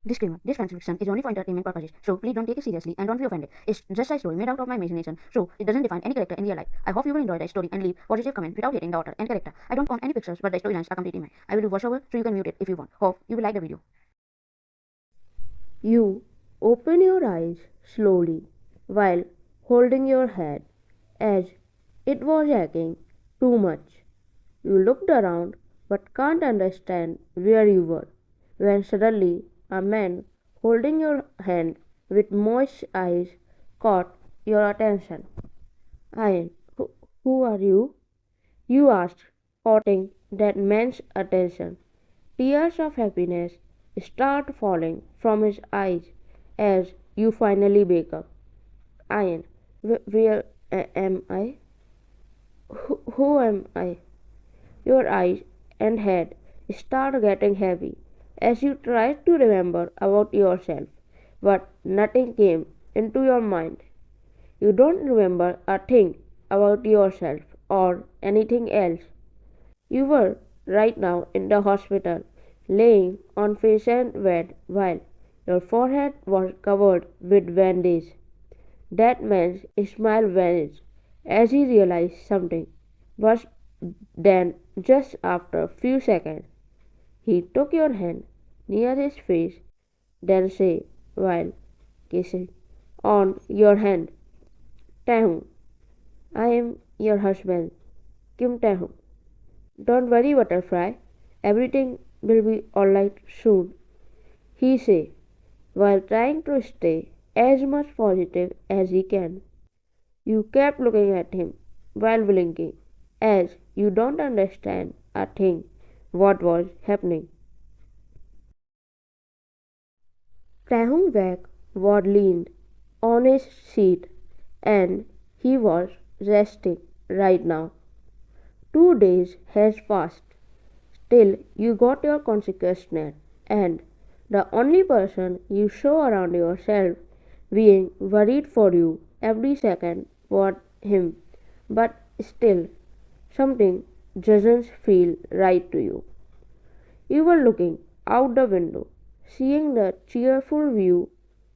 Disclaimer: this fan fiction is only for entertainment purposes, so please don't take it seriously and don't be offended. It's just a story made out of my imagination, so it doesn't define any character in real life. I hope you will enjoy the story and leave positive comments without hating the author and character. I don't count any pictures, but the storylines are completely mine. I will do voiceover, so you can mute it if you want. Hope you will like the video. You open your eyes slowly while holding your head as it was aching too much. You looked around but can't understand where you were when suddenly a man holding your hand with moist eyes caught your attention. Ian, who are you? You asked, caught that man's attention. Tears of happiness start falling from his eyes as you finally wake up. Ian, where am I? Who am I? Your eyes and head start getting heavy as you try to remember about yourself, but nothing came into your mind. You don't remember a thing about yourself or anything else. You were right now in the hospital, laying on patient bed while your forehead was covered with bandage. That man's smile vanished as he realized something. But then, just after a few seconds, he took your hand near his face, then said, while kissing on your hand, Taehyung, I am your husband, Kim Taehyung. Don't worry, butterfly. Everything will be alright soon, he said, while trying to stay as much positive as he can. You kept looking at him while blinking, as you don't understand a thing what was happening. Taehyung Baek was leaned on his seat and he was resting right now. 2 days has passed. Still, you got your consciousness, and the only person you show around yourself being worried for you every second was him. But still, something doesn't feel right to you. You were looking out the window, seeing the cheerful view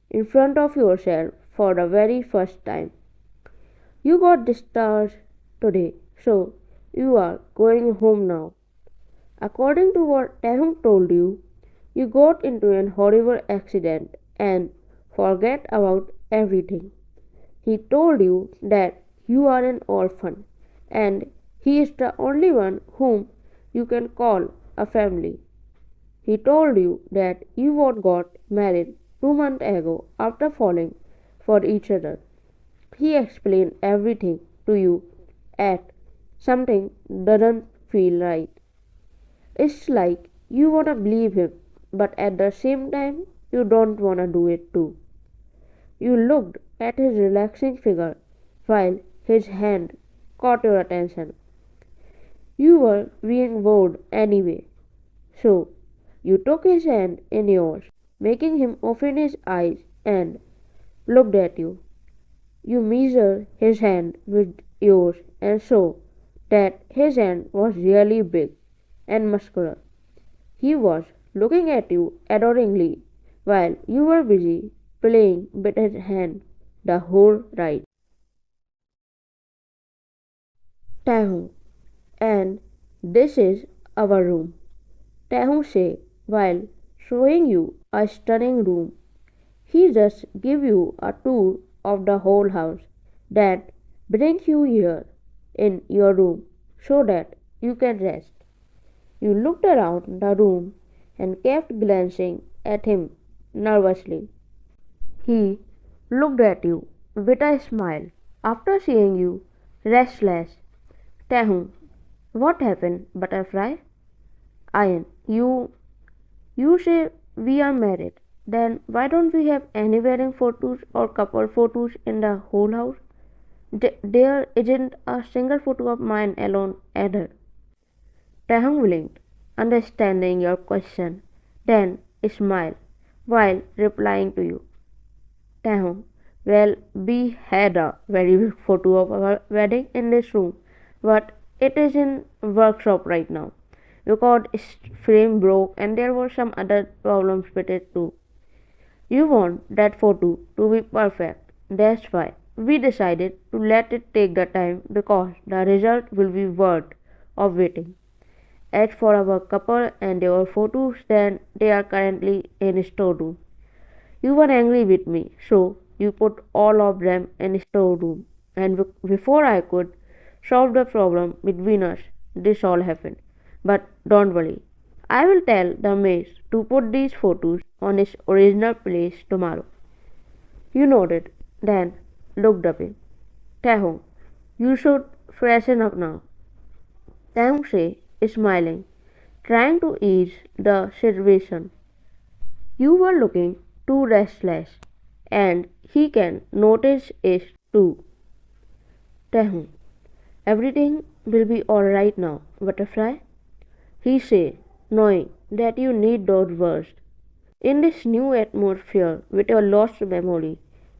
in front of yourself for the very first time. You got discharged today, so you are going home now. According to what Taehyung told you, you got into an horrible accident and forget about everything. He told you that you are an orphan and he is the only one whom you can call a family. He told you that you both got married 2 months ago after falling for each other. He explained everything to you at something doesn't feel right. It's like you wanna believe him, but at the same time you don't wanna do it too. You looked at his relaxing figure while his hand caught your attention. You were being bored anyway, so you took his hand in yours, making him open his eyes and looked at you. You measured his hand with yours and saw that his hand was really big and muscular. He was looking at you adoringly while you were busy playing with his hand the whole ride. Taehyung, and this is our room, Taehyung said while showing you a stunning room. He just gave you a tour of the whole house, that brings you here in your room so that you can rest. You looked around the room and kept glancing at him nervously. He looked at you with a smile after seeing you restless. Taehyung, what happened, butterfly? Ian, you say we are married. Then why don't we have any wedding photos or couple photos in the whole house? There isn't a single photo of mine alone either. Taehyung blinked, understanding your question, then smiled while replying to you. Taehyung, well, we had a very big photo of our wedding in this room, but it is in workshop right now because its frame broke and there were some other problems with it too. You want that photo to be perfect. That's why we decided to let it take the time because the result will be worth of waiting. As for our couple and your photos, then they are currently in storeroom. You were angry with me, so you put all of them in storeroom. And before I could solve the problem between us, this all happened. But don't worry, I will tell the maid to put these photos on its original place tomorrow. You nodded, then looked up him. Taehyung, you should freshen up now. Taehyung said, smiling, trying to ease the situation. You were looking too restless, and he can notice it too. Taehyung, everything will be alright now, butterfly, he said, knowing that you need those words. In this new atmosphere with your lost memory,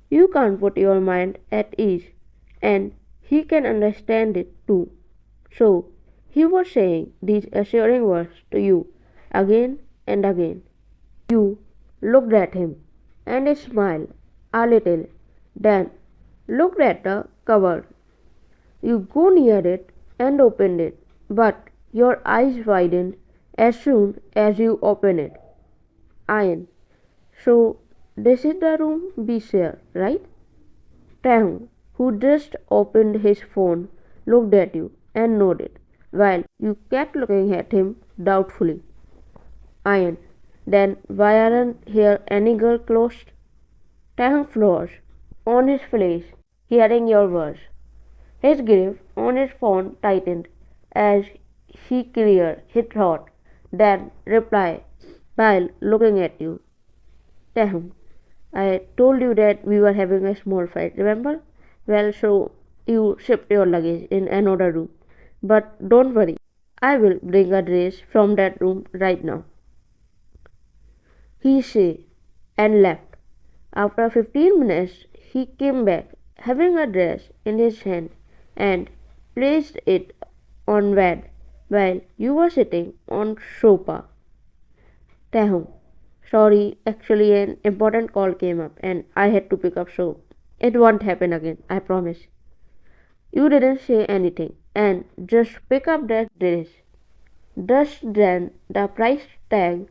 you can't put your mind at ease, and he can understand it too. So, he was saying these assuring words to you again and again. You looked at him and smiled a little, then looked at the cupboard. You go near it and opened it, but your eyes widened as soon as you opened it. Ian, so this is the room we share, right? Taehyung, who just opened his phone, looked at you and nodded, while you kept looking at him doubtfully. Ian, then why aren't here any girl close? Taehyung froze on his face, hearing your words. His grip on his phone tightened as he cleared his throat, then replied while looking at you. Taehyung, I told you that we were having a small fight, remember? Well, so you shift your luggage in another room. But don't worry, I will bring a dress from that room right now. He said and left. After 15 minutes, he came back, having a dress in his hand, and placed it on bed while you were sitting on sofa. Taehyung, sorry, actually an important call came up and I had to pick up, so it won't happen again, I promise. You didn't say anything and just pick up that dress. Just then the price tag,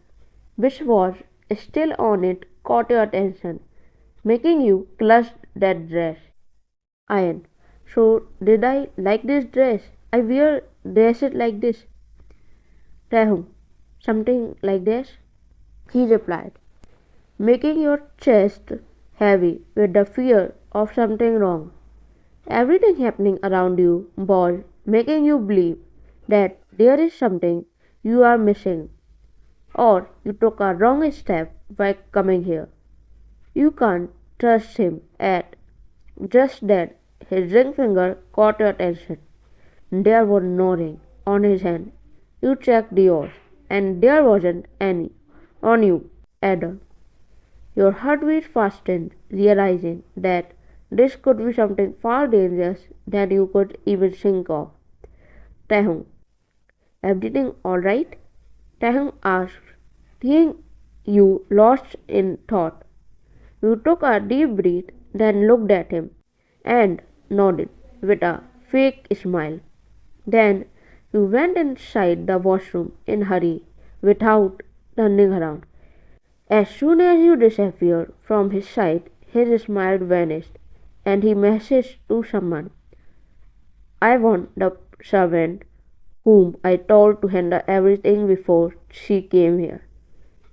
which was still on it, caught your attention, making you clutch that dress. Ian, so did I like this dress? I wear dresses like this. Taehyung, something like this? He replied, making your chest heavy with the fear of something wrong. Everything happening around you was making you believe that there is something you are missing, or you took a wrong step by coming here. You can't trust him at just then his ring finger caught your attention. There was no ring on his hand. You checked yours, and there wasn't any on you either. Your heartbeat fastened, realizing that this could be something far dangerous than you could even think of. Taehyung, everything alright? Taehyung asked, seeing you lost in thought. You took a deep breath, then looked at him and nodded with a fake smile. Then you went inside the washroom in a hurry without turning around. As soon as you disappeared from his sight, his smile vanished, and he messaged to someone, I want the servant whom I told to handle everything before she came here.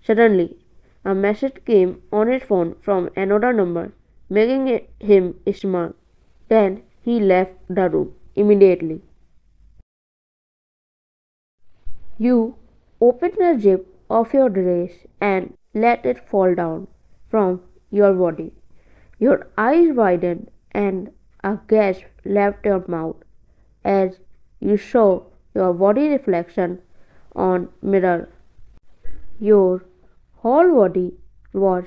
Suddenly, a message came on his phone from another number, making him smirk. Then he left the room immediately. You opened the zip of your dress and let it fall down from your body. Your eyes widened and a gasp left your mouth as you saw your body reflection on mirror. Your whole body was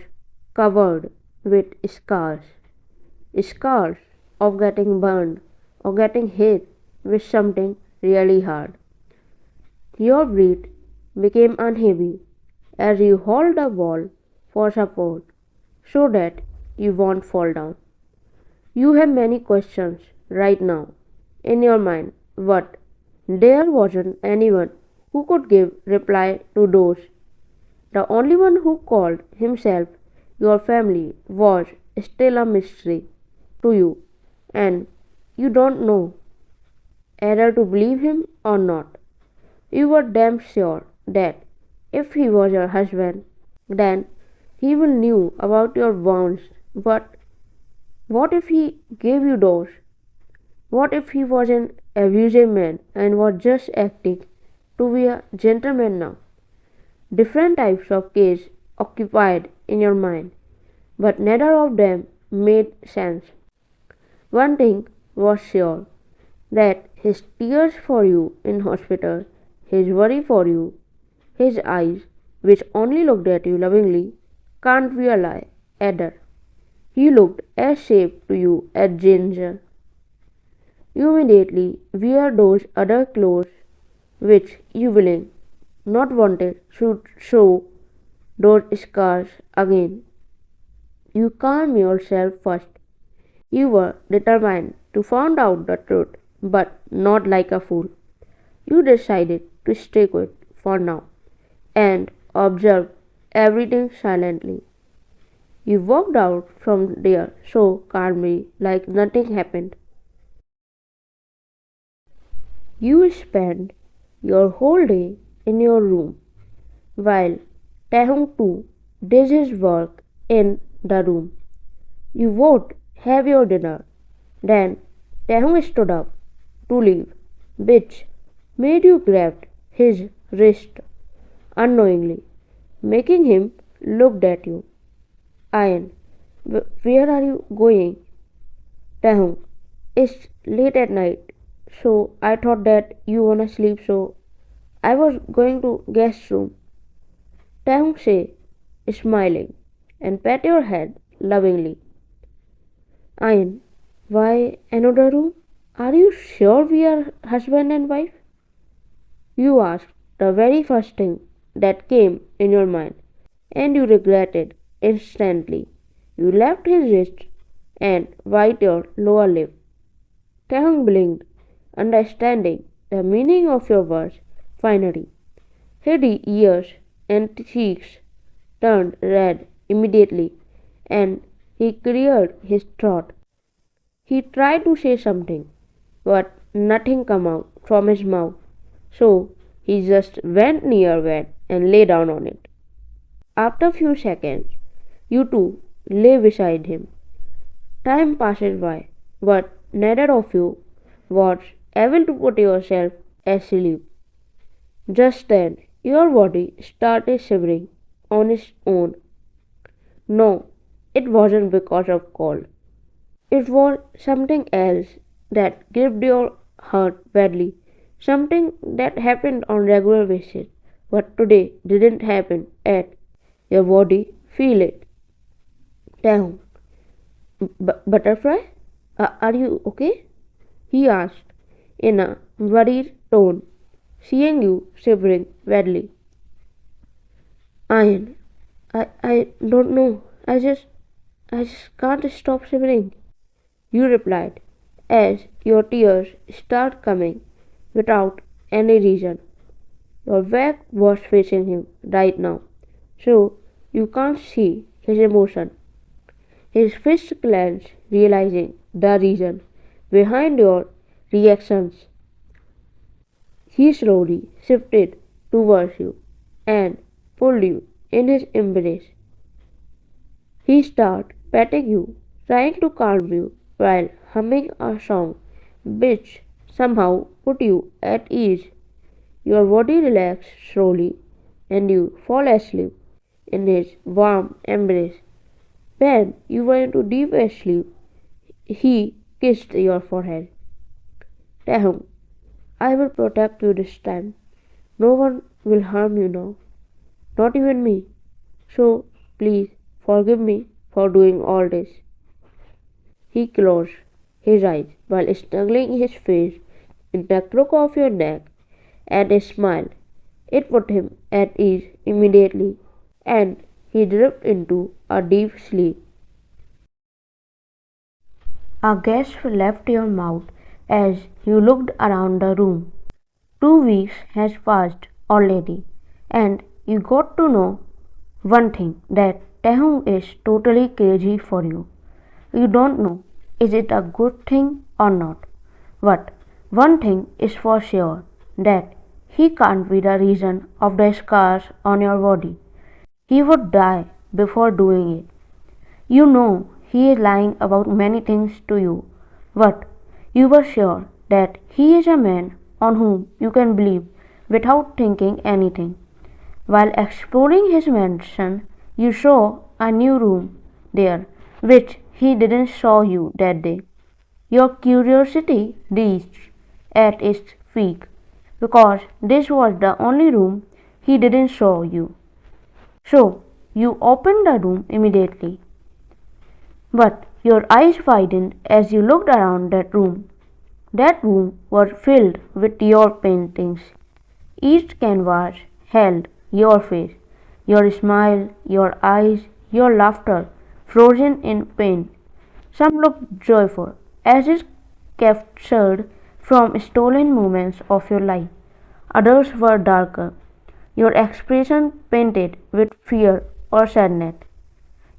covered with scars. Scars of getting burned or getting hit with something really hard. Your breath became unheavy as you held the wall for support. so that you won't fall down. You have many questions right now in your mind, but there wasn't anyone who could give reply to those. The only one who called himself your family was still a mystery to you, and you don't know either to believe him or not. You were damn sure that if he was your husband, then he will knew about your wounds. But what if he gave you those? What if he was an abusive man and was just acting to be a gentleman now? Different types of case occupied in your mind, but neither of them made sense. One thing was sure, that his tears for you in hospital, his worry for you, his eyes, which only looked at you lovingly, can't be a lie either. He looked as safe to you as ginger. You immediately wear those other clothes which you willing, not wanted should show those scars again. You calm yourself first. You were determined to find out the truth, but not like a fool. You decided to stick with for now and observe everything silently. You walked out from there so calmly like nothing happened. You spent your whole day in your room while Taehyung too did his work in the room. You would have your dinner. Then Taehyung stood up to leave, which made you grab his wrist unknowingly, making him look at you. Ian, where are you going? Taehyung, it's late at night, so I thought that you wanna sleep, so I was going to guest room. Taehyung say, smiling, and pat your head lovingly. Ian, why another room? Are you sure we are husband and wife? You asked the very first thing that came in your mind, and you regretted instantly. You left his wrist and bit your lower lip. Taehyung blinked, understanding the meaning of your words finally. His ears and cheeks turned red immediately, and he cleared his throat. He tried to say something, but nothing came out from his mouth, so he just went near bed and lay down on it. After a few seconds, you two lay beside him. Time passes by, but neither of you was able to put yourself asleep. Just then, your body started shivering on its own. No, it wasn't because of cold. It was something else that gripped your heart badly, something that happened on regular basis, but today didn't happen at your body. Feel it. Down. Butterfly? Are you okay? He asked in a worried tone, seeing you shivering badly. Ian, I don't know. I just can't stop shivering. You replied, as your tears start coming without any reason. Your back was facing him right now, so you can't see his emotion. His fist clenched, realizing the reason behind your reactions. He slowly shifted towards you and pulled you in his embrace. He started patting you, trying to calm you while humming a song which somehow put you at ease. Your body relaxed slowly and you fall asleep in his warm embrace. When you were into deep sleep, he kissed your forehead. Taehyung, I will protect you this time. No one will harm you now, not even me. So please forgive me for doing all this. He closed his eyes while snuggling his face in the crook of your neck and a smile. It put him at ease immediately, and he drifted into a deep sleep. A gasp left your mouth as you looked around the room. 2 weeks has passed already, and you got to know one thing, that Taehyung is totally crazy for you. You don't know is it a good thing or not. But one thing is for sure, that he can't be the reason of the scars on your body. He would die before doing it. You know he is lying about many things to you, but you were sure that he is a man on whom you can believe without thinking anything. While exploring his mansion, you saw a new room there, which he didn't show you that day. Your curiosity reached at its peak, because this was the only room he didn't show you. So you opened the room immediately. But your eyes widened as you looked around that room. That room was filled with your paintings. Each canvas held your face, your smile, your eyes, your laughter, frozen in pain. Some looked joyful, as if captured from stolen moments of your life. Others were darker, your expression painted with fear or sadness.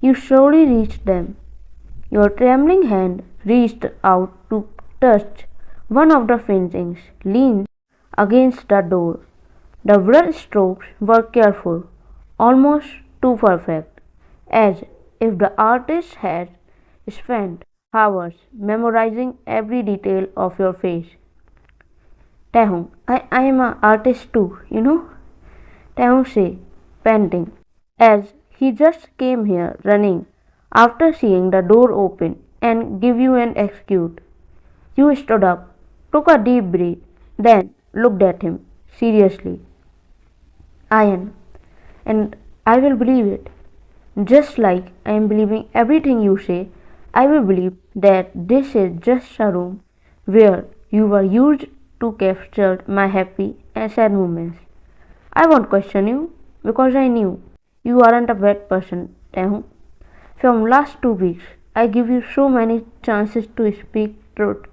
You slowly reached them. Your trembling hand reached out to touch one of the paintings, leaned against the door. The brush strokes were careful, almost too perfect, as if the artist had spent hours memorizing every detail of your face. Taehyung, I am an artist too, you know? Taehyung said, panting, as he just came here running after seeing the door open and give you an excuse. You stood up, took a deep breath, then looked at him seriously. Ian, and I will believe it. Just like I am believing everything you say, I will believe that this is just a room where you were used to capture my happy and sad moments. I won't question you because I knew you aren't a bad person, Taehyung. From last 2 weeks, I give you so many chances to speak truth.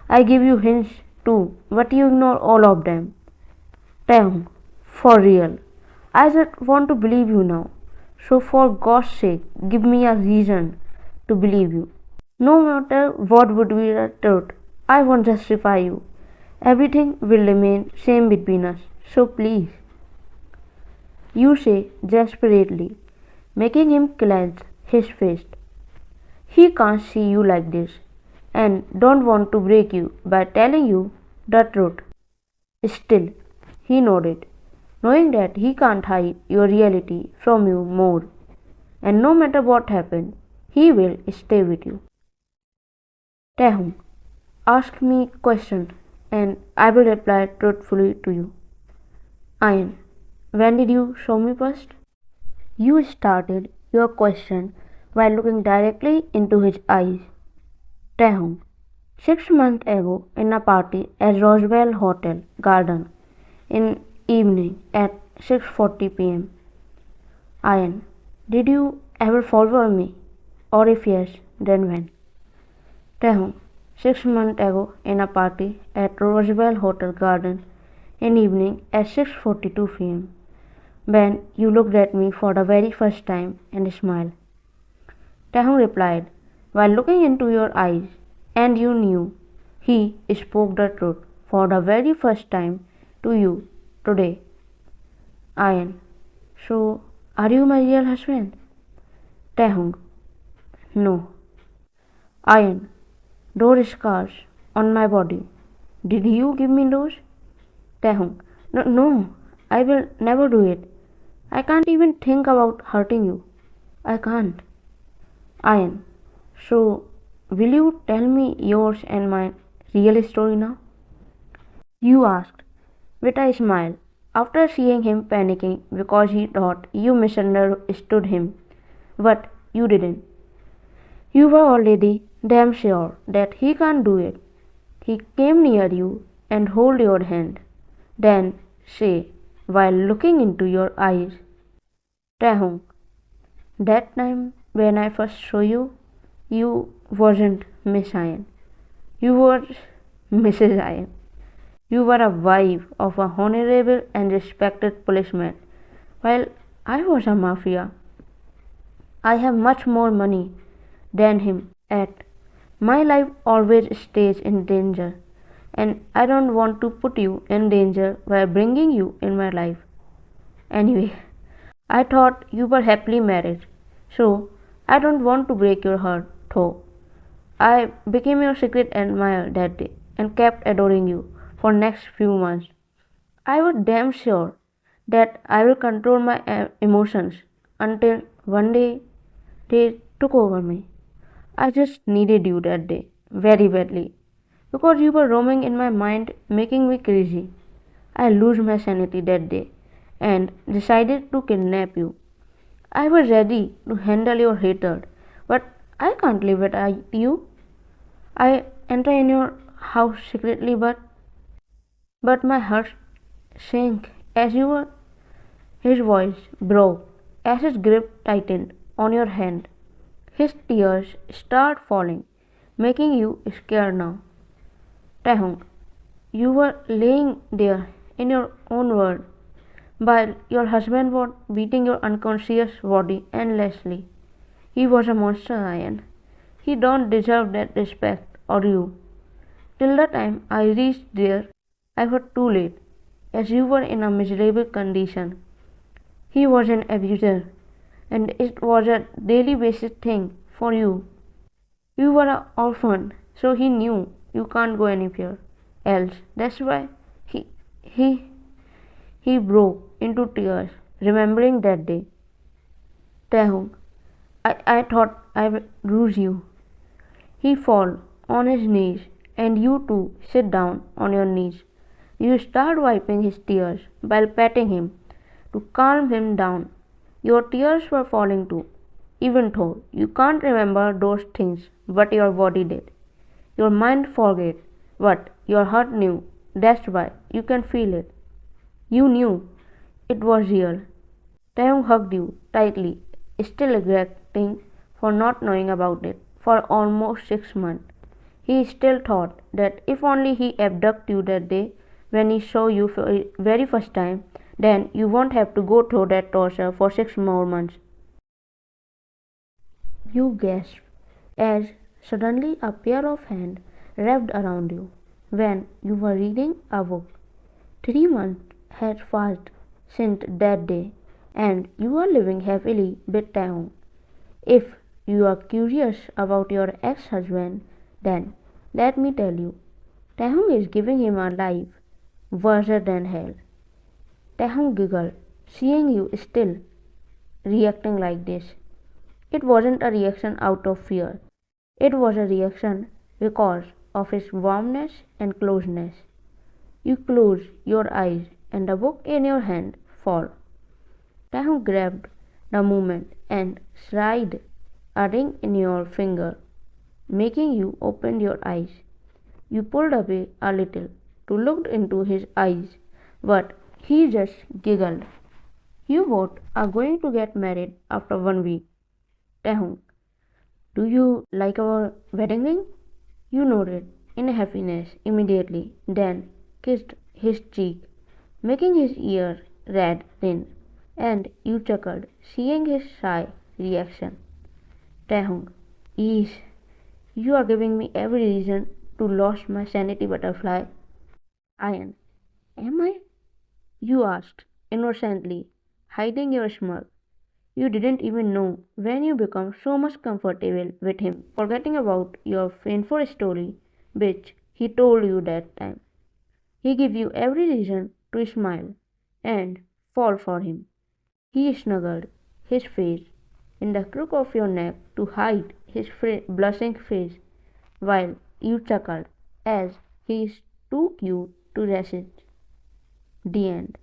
I give you hints too, but you ignore all of them. Taehyung, for real. I just want to believe you now. So for God's sake, give me a reason to believe you. No matter what would be the truth, I won't justify you. Everything will remain same between us. So please. You say desperately, making him clench his fist. He can't see you like this, and don't want to break you by telling you the truth. Still, he nodded, knowing that he can't hide your reality from you more, and no matter what happens, he will stay with you. Taehyung, ask me questions, and I will reply truthfully to you. Ian, when did you show me first? You started your question while looking directly into his eyes. Taehyung, 6 months ago in a party at Roswell Hotel Garden in evening at 6:40 p.m. Ian, did you ever fall for me? Or if yes, then when? Taehyung, 6 months ago in a party at Roswell Hotel Garden in evening at 6:42 p.m. when you looked at me for the very first time and smiled. Taehyung replied, while looking into your eyes, and you knew he spoke the truth for the very first time to you today. Ian, so are you my real husband? Taehyung, no. Ian, those scars on my body, did you give me those? Taehyung, no, I will never do it. I can't even think about hurting you. I can't. Ian, so will you tell me yours and my real story now? You asked, with a smile, after seeing him panicking because he thought you misunderstood him. But you didn't. You were already damn sure that he can't do it. He came near you and hold your hand, then say, while looking into your eyes, Taehyung, That time when I first saw you, you wasn't Miss Iron. You were Mrs. Iron. You were a wife of a honorable and respected policeman, while I was a mafia. I have much more money than him, yet my life always stays in danger, and I don't want to put you in danger by bringing you in my life. Anyway, I thought you were happily married, so I don't want to break your heart, though. I became your secret admirer that day and kept adoring you for next few months. I was damn sure that I will control my emotions until one day they took over me. I just needed you that day very badly because you were roaming in my mind, making me crazy. I lost my sanity that day and decided to kidnap you. I was ready to handle your hatred, but I can't live it you. I enter in your house secretly, but my heart sank as you were. His voice broke as his grip tightened on your hand. His tears start falling, making you scared now. Taehyung, you were laying there in your own world while your husband was beating your unconscious body endlessly. He was a monster, Ryan. He don't deserve that respect or you. Till the time I reached there, I was too late, as you were in a miserable condition. He was an abuser, and it was a daily basis thing for you. You were an orphan, so he knew you can't go anywhere else. That's why he he he broke into tears, remembering that day. Taehyung, I thought I would lose you. He fall on his knees, and you too sit down on your knees. You start wiping his tears while patting him to calm him down. Your tears were falling too, even though you can't remember those things, but your body did. Your mind forget, but your heart knew. That's why you can feel it. You knew it was real. Taeyong hugged you tightly, still regretting for not knowing about it for almost 6 months. He still thought that if only he abducted you that day when he saw you for the very first time, then you won't have to go through that torture for 6 more months. You gasped as suddenly a pair of hands wrapped around you when you were reading a book. 3 months had passed since that day, and you are living happily with Taehyung. If you are curious about your ex husband, then let me tell you, Taehyung is giving him a life worse than hell. Taehyung giggled, seeing you still reacting like this. It wasn't a reaction out of fear, it was a reaction because of his warmness and closeness. You close your eyes and the book in your hand fall. Taehyung grabbed the moment and slid a ring in your finger, making you open your eyes. You pulled away a little to look into his eyes, but he just giggled. You both are going to get married after 1 week. Taehyung, do you like our wedding ring? You nodded in happiness immediately, then kissed his cheek, making his ear red then, and you chuckled, seeing his shy reaction. Taehyung, yes, you are giving me every reason to lose my sanity, butterfly. Ian, am I? You asked, innocently, hiding your smirk. You didn't even know when you become so much comfortable with him, forgetting about your painful story which he told you that time. He gave you every reason to smile and fall for him. He snuggled his face in the crook of your neck to hide his blushing face, while you chuckled as he is too cute to resist. The end.